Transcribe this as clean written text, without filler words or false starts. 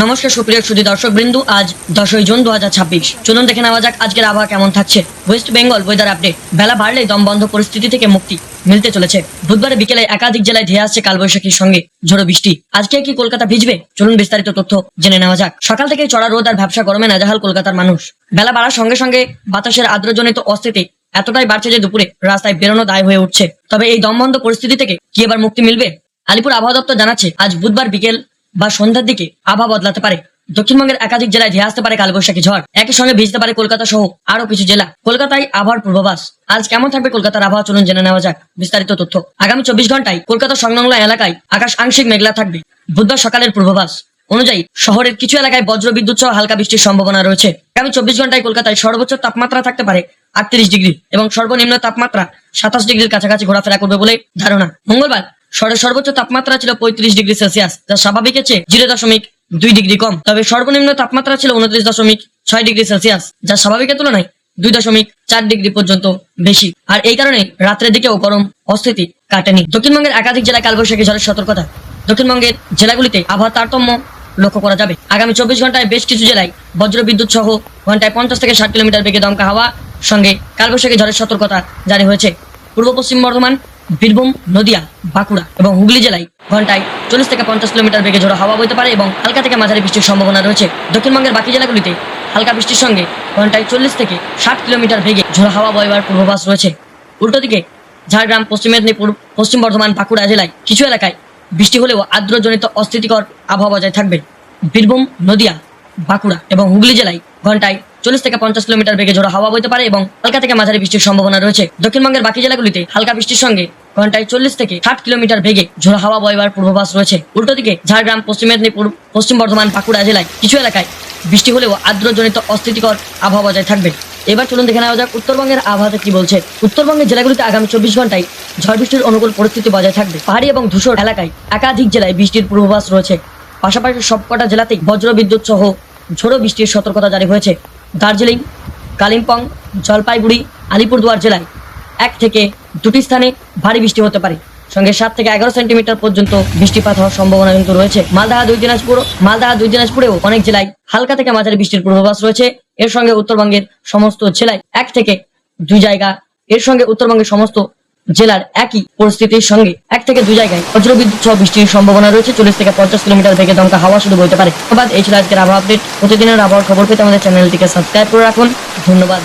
নমস্কার সুপ্রিয় সুধী দর্শক বৃন্দু, আজ 10ই জুন 2026। চলুন দেখে নেওয়া যাক আজকের আবহাওয়া কেমন থাকছে। West Bengal weather update. বেলা বাড়লেই দমবন্ধ পরিস্থিতি থেকে মুক্তি মিলতে চলেছে। বুধবারে বিকেলে একাধিক জেলায় ধেয়ে আসছে কালবৈশাখীর সঙ্গে ঝোড়ো বৃষ্টি। আজকে কি কলকাতা ভিজবে? চলুন বিস্তারিত তথ্য জেনে নেওয়া যাক। সকাল থেকে চড়া রোদ আর ভ্যাপসা গরমে নাজেহাল কলকাতার মানুষ। বেলা বাড়ার সঙ্গে সঙ্গে বাতাসের আর্দ্রজনিত অস্থিতি এতটাই বাড়ছে যে দুপুরে রাস্তায় বেরোনো দায় হয়ে উঠছে। তবে এই দমবন্ধ পরিস্থিতি থেকে কি এবার মুক্তি মিলবে? আলিপুর আবহাওয়া দপ্তর জানাচ্ছে, আজ বুধবার বিকেল বা সন্ধ্যার দিকে আবহাওয়া বদলাতে পারে। দক্ষিণবঙ্গের একাধিক জেলায় ধেয়ে আসতে পারে কালবৈশাখী ঝড়। একই সঙ্গে ভিজতে পারে কলকাতা সহ আরো কিছু জেলা। কলকাতায় আবহাওয়ার পূর্বাভাস। আজ কেমন থাকবে কলকাতার আবহাওয়া, চলুন জেনে নেওয়া যাক বিস্তারিত তথ্য। আগামী 24 ঘন্টায় কলকাতা সংলগ্ন এলাকায় আকাশ আংশিক মেঘলা থাকবে। বুধবার সকালের পূর্বাভাস অনুযায়ী শহরের কিছু এলাকায় বজ্র বিদ্যুৎ সহ হালকা বৃষ্টির সম্ভাবনা রয়েছে। আগামী 24 ঘন্টায় কলকাতায় সর্বোচ্চ তাপমাত্রা থাকতে পারে 38 ডিগ্রি এবং সর্বনিম্ন তাপমাত্রা 27 ডিগ্রির কাছাকাছি ঘোরাফেরা করবে বলে ধারণা। মঙ্গলবার সর্বোচ্চ তাপমাত্রা ছিল 35 ডিগ্রি সেলসিয়াস, যা স্বাভাবিকের চেয়ে 0.2 ডিগ্রি কম। তবে সর্বনিম্ন তাপমাত্রা ছিল 29.6 ডিগ্রি সেলসিয়াস, যা স্বাভাবিকের তুলনায় 2.4 ডিগ্রি পর্যন্ত বেশি। আর এই কারণে রাত্রের দিকেও গরম অস্থিতি কাটেনি। দক্ষিণবঙ্গের একাধিক জেলায় কালবৈশাখী ঝড়ের সতর্কতা। দক্ষিণবঙ্গের জেলাগুলিতে আবহাওয়া তারতম্য লক্ষ্য করা যাবে। আগামী 24 ঘন্টায় বেশ কিছু জেলায় বজ্র বিদ্যুৎ সহ ঘন্টায় 50 থেকে 60 কিলোমিটার বেগে দমকা হাওয়া সঙ্গে কালবৈশাখী ঝড়ের সতর্কতা জারি হয়েছে। পূর্ব পশ্চিম বর্ধমান, বীরভূম, নদিয়া, বাঁকুড়া এবং হুগলি জেলায় ঘন্টায় 40 থেকে 50 কিলোমিটার বেগে ঝোড়ো হাওয়া বইতে পারে এবং হালকা থেকে মাঝারি বৃষ্টির সম্ভাবনা রয়েছে। দক্ষিণবঙ্গের বাকি জেলাগুলিতে হালকা বৃষ্টির সঙ্গে ঘন্টায় 40 থেকে 60 কিলোমিটার বেগে ঝোড়ো হাওয়া বইবার পূর্বাভাস রয়েছে। উল্টো দিকে ঝাড়গ্রাম, পশ্চিম মেদিনীপুর, পশ্চিম বর্ধমান, বাঁকুড়া জেলায় কিছু এলাকায় বৃষ্টি হলেও আর্দ্রজনিত অস্থিতিকর আবহাওয়া বজায় থাকবে। বীরভূম, নদিয়া, বাঁকুড়া এবং হুগলি জেলায় ঘন্টায় 40 থেকে 50 কিলোমিটার বেগে ঝোড়ো হাওয়া বইতে পারে এবং হালকা থেকে মাঝারি বৃষ্টির সম্ভাবনা রয়েছে। দক্ষিণবঙ্গের বাকি জেলাগুলিতে হালকা বৃষ্টির সঙ্গে ঘন্টায় 40 থেকে 60 কিলোমিটার বেগে ঝোড়ো হাওয়া বইবার পূর্বাভাস রয়েছে। উল্টো দিকে ঝাড়গ্রাম, পশ্চিম মেদিনীপুর, পশ্চিম বর্ধমান, বাঁকুড়া জেলায় কিছু এলাকায় বৃষ্টি হলেও আর্দ্রজনিত অস্থিতিকর আবহাওয়া বজায় থাকবে। এবার চলুন দেখে নেওয়া যাক উত্তরবঙ্গের আবহাওয়াতে কি বলছে। উত্তরবঙ্গের জেলাগুলিতে আগামী 24 ঘন্টায় ঝড় বৃষ্টির অনুকূল পরিস্থিতি বজায় থাকবে। পাহাড়ি এবং ধূসর এলাকায় একাধিক জেলায় বৃষ্টির পূর্বাভাস রয়েছে। পাশাপাশি সবকটা জেলাতেই বজ্র বিদ্যুৎ সহ ঝোড়ো বৃষ্টির সতর্কতা জারি হয়েছে। দার্জিলিং, কালিম্পং, জলপাইগুড়ি, আলিপুরদুয়ার জেলায় 1 থেকে 2টি স্থানে ভারী বৃষ্টি হতে পারে, সঙ্গে 7 থেকে 11 সেন্টিমিটার পর্যন্ত বৃষ্টিপাত হওয়ার সম্ভাবনা কিন্তু রয়েছে। মালদহ, দুই দিনাজপুরেও অনেক জেলায় হালকা থেকে মাঝারি বৃষ্টির পূর্বাভাস রয়েছে। এর সঙ্গে উত্তরবঙ্গের সমস্ত জেলায় 1 থেকে 2 জায়গা এর সঙ্গে উত্তরবঙ্গের সমস্ত জেলার একই পরিস্থিতির সঙ্গে 1 থেকে 2 জায়গায় বজ্রবিদ্যুৎ সহ বৃষ্টির সম্ভাবনা রয়েছে। 40 থেকে 50 কিলোমিটার বেগে দমকা হাওয়া শুরু বইতে পারে। ধন্যবাদ। এই ছিল আজকের আবহাওয়া আপডেট। প্রতিদিনের আবহাওয়ার খবর পেতে আমাদের চ্যানেলটিকে সাবস্ক্রাইব করে রাখুন। ধন্যবাদ।